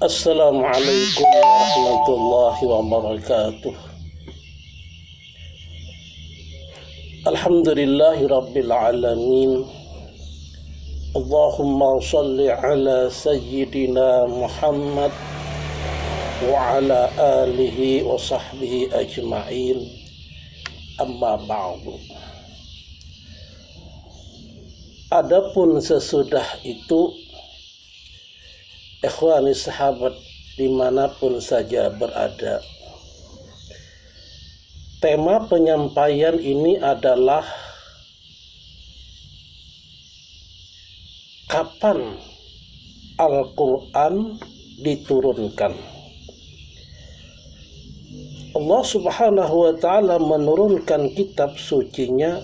Assalamualaikum warahmatullahi wabarakatuh. Alhamdulillahi rabbil alamin. Allahumma salli ala sayyidina Muhammad wa ala alihi wa sahbihi ajma'in. Amma ba'du. Adapun sesudah itu, ikhwani sahabat dimanapun saja berada, tema penyampaian ini adalah kapan Al-Quran diturunkan. Allah subhanahu wa ta'ala menurunkan kitab sucinya.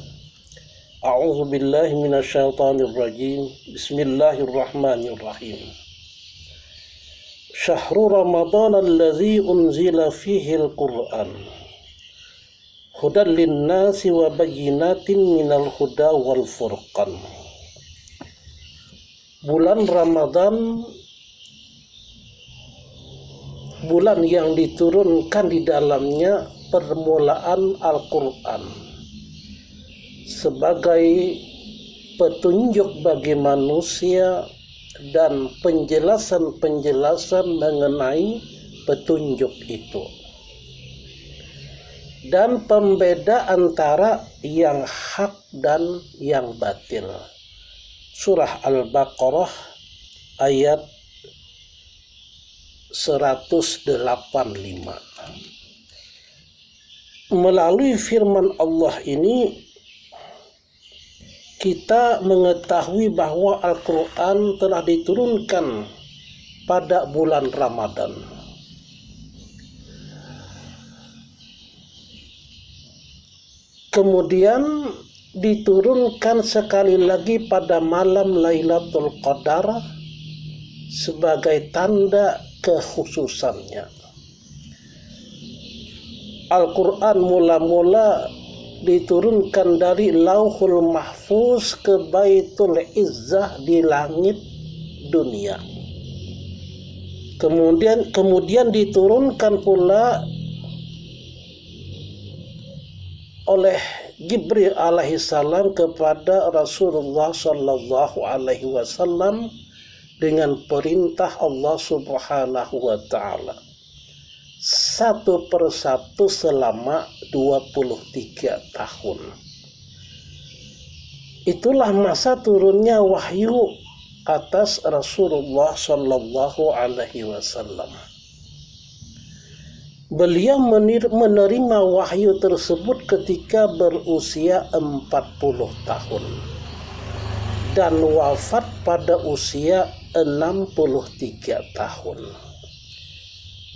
A'udzu billahi minasyaitonir rajim. Bismillahirrahmanirrahim. Syahrul Ramadan alladzi unzila fihi al-Qur'an hudan lin-nasi wa bayyinatin minal huda wal furqan. Bulan Ramadan, bulan yang diturunkan di dalamnya permulaan Al-Quran sebagai petunjuk bagi manusia dan penjelasan-penjelasan mengenai petunjuk itu, dan pembeda antara yang hak dan yang batil. Surah Al-Baqarah ayat 185. Melalui firman Allah ini kita mengetahui bahwa Al-Quran telah diturunkan pada bulan Ramadan. Kemudian diturunkan sekali lagi pada malam Lailatul Qadar sebagai tanda kekhususannya. Al-Quran mula-mula diturunkan dari Lauhul Mahfuz ke Baitul Izzah di langit dunia. Kemudian diturunkan pula oleh Jibril alaihissalam kepada Rasulullah sallallahu alaihi wasallam dengan perintah Allah subhanahu wa ta'ala, satu persatu selama 23 tahun. Itulah masa turunnya wahyu atas Rasulullah sallallahu alaihi wasallam. Beliau menerima wahyu tersebut ketika berusia 40 tahun dan wafat pada usia 63 tahun.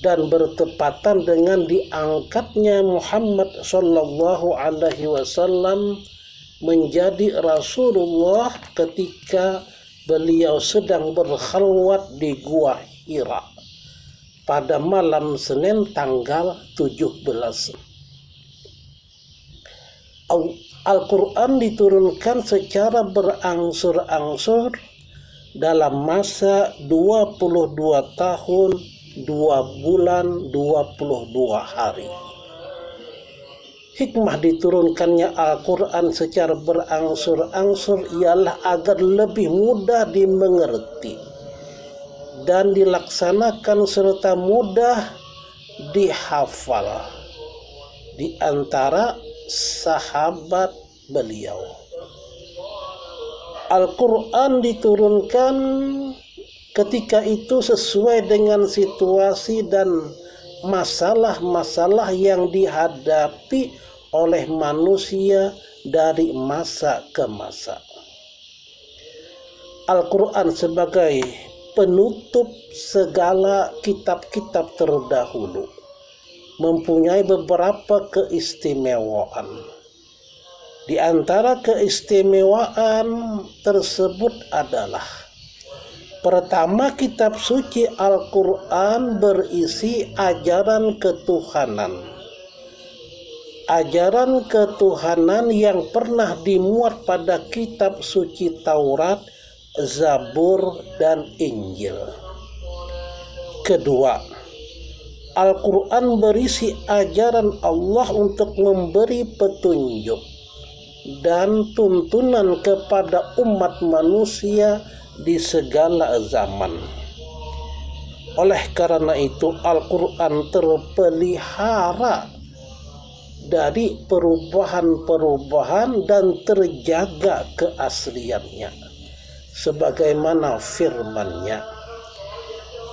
Dan bertepatan dengan diangkatnya Muhammad sallallahu alaihi wasallam menjadi Rasulullah ketika beliau sedang berkhalwat di Gua Hira pada malam Senin tanggal 17. Al-Quran diturunkan secara berangsur-angsur dalam masa 22 tahun 2 bulan 22 hari. Hikmah diturunkannya Al-Quran secara berangsur-angsur ialah agar lebih mudah dimengerti dan dilaksanakan serta mudah dihafal di antara sahabat beliau. Al-Quran diturunkan ketika itu sesuai dengan situasi dan masalah-masalah yang dihadapi oleh manusia dari masa ke masa. Al-Quran sebagai penutup segala kitab-kitab terdahulu mempunyai beberapa keistimewaan. Di antara keistimewaan tersebut adalah: pertama, kitab suci Al-Quran berisi ajaran ketuhanan. Ajaran ketuhanan yang pernah dimuat pada kitab suci Taurat, Zabur, dan Injil. Kedua, Al-Quran berisi ajaran Allah untuk memberi petunjuk dan tuntunan kepada umat manusia di segala zaman. Oleh karena itu, Al-Quran terpelihara dari perubahan-perubahan dan terjaga keasliannya. Sebagaimana firman-Nya,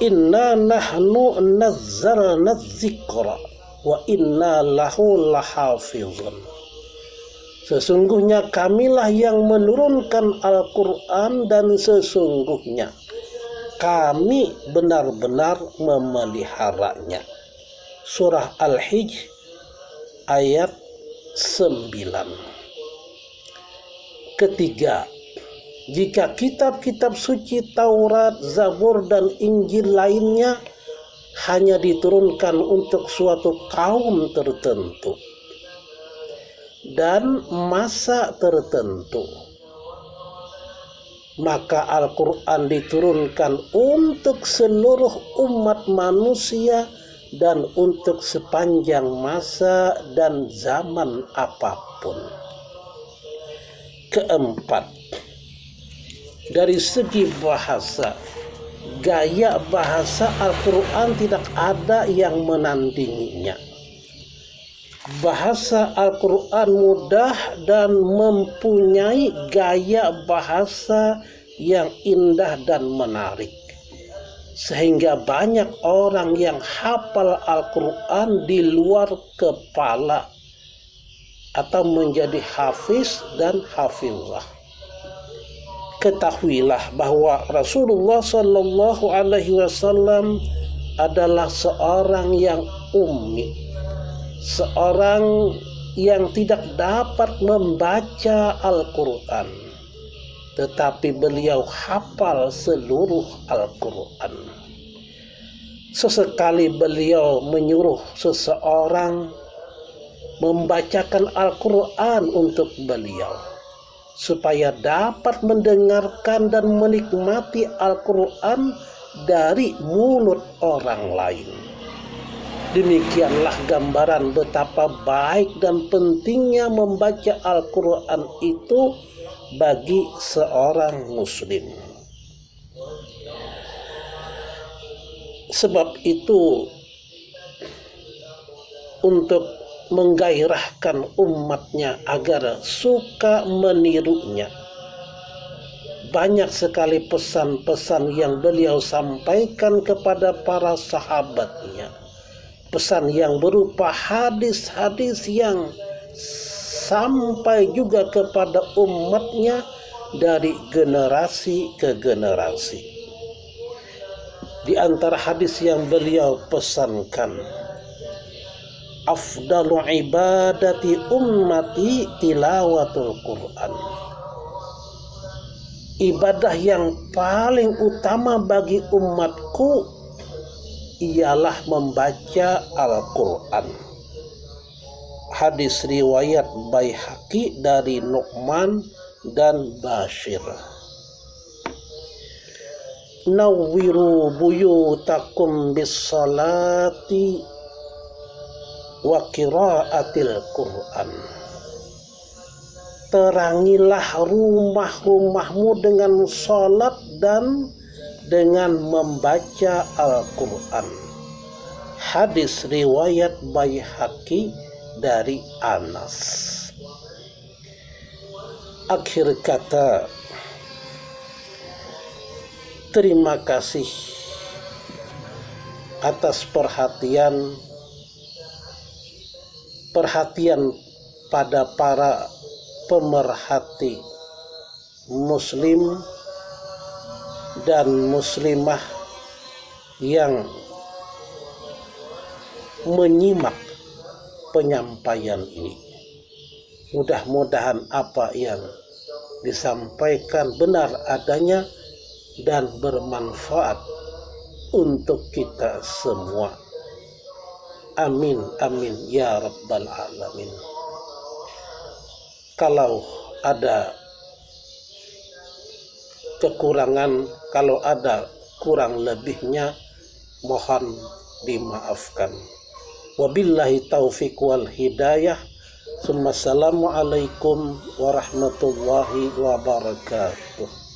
"Inna nahnu nazzalna dzikra wa inna lahu lahafizun." Sesungguhnya kamilah yang menurunkan Al-Quran dan sesungguhnya kami benar-benar memeliharanya. Surah Al-Hijr ayat 9. Ketiga, jika kitab-kitab suci Taurat, Zabur, dan Injil lainnya hanya diturunkan untuk suatu kaum tertentu dan masa tertentu, maka Al-Quran diturunkan untuk seluruh umat manusia dan untuk sepanjang masa dan zaman apapun. Keempat, dari segi bahasa, gaya bahasa Al-Quran tidak ada yang menandinginya. Bahasa Al-Quran mudah dan mempunyai gaya bahasa yang indah dan menarik, sehingga banyak orang yang hafal Al-Quran di luar kepala atau menjadi hafiz dan hafizah. Ketahuilah bahwa Rasulullah Shallallahu Alaihi Wasallam adalah seorang yang ummi, seorang yang tidak dapat membaca Al-Quran, tetapi beliau hafal seluruh Al-Quran. Sesekali beliau menyuruh seseorang membacakan Al-Quran untuk beliau, supaya dapat mendengarkan dan menikmati Al-Quran dari mulut orang lain. Demikianlah gambaran betapa baik dan pentingnya membaca Al-Quran itu bagi seorang muslim. Sebab itu, untuk menggairahkan umatnya agar suka menirunya, banyak sekali pesan-pesan yang beliau sampaikan kepada para sahabatnya. Pesan yang berupa hadis-hadis yang sampai juga kepada umatnya dari generasi ke generasi. Di antara hadis yang beliau pesankan, afdalu ibadati ummati tilawatul Quran. Ibadah yang paling utama bagi umatku ialah membaca Al-Quran. Hadis riwayat Baihaqi dari Nu'man dan Bashir. Nawwiru buyutakum bis salati wa qiraatil Quran. Terangilah rumah-rumahmu dengan salat dan dengan membaca Al-Quran. Hadis riwayat Baihaqi dari Anas. Akhir kata, terima kasih atas perhatian pada para pemerhati muslim dan muslimah yang menyimak penyampaian ini. Mudah-mudahan apa yang disampaikan benar adanya dan bermanfaat untuk kita semua. Amin, amin, ya rabbal alamin. Kalau ada kekurangan, kalau ada kurang lebihnya, mohon dimaafkan. Wabillahi taufiq wal hidayah. Assalamualaikum warahmatullahi wabarakatuh.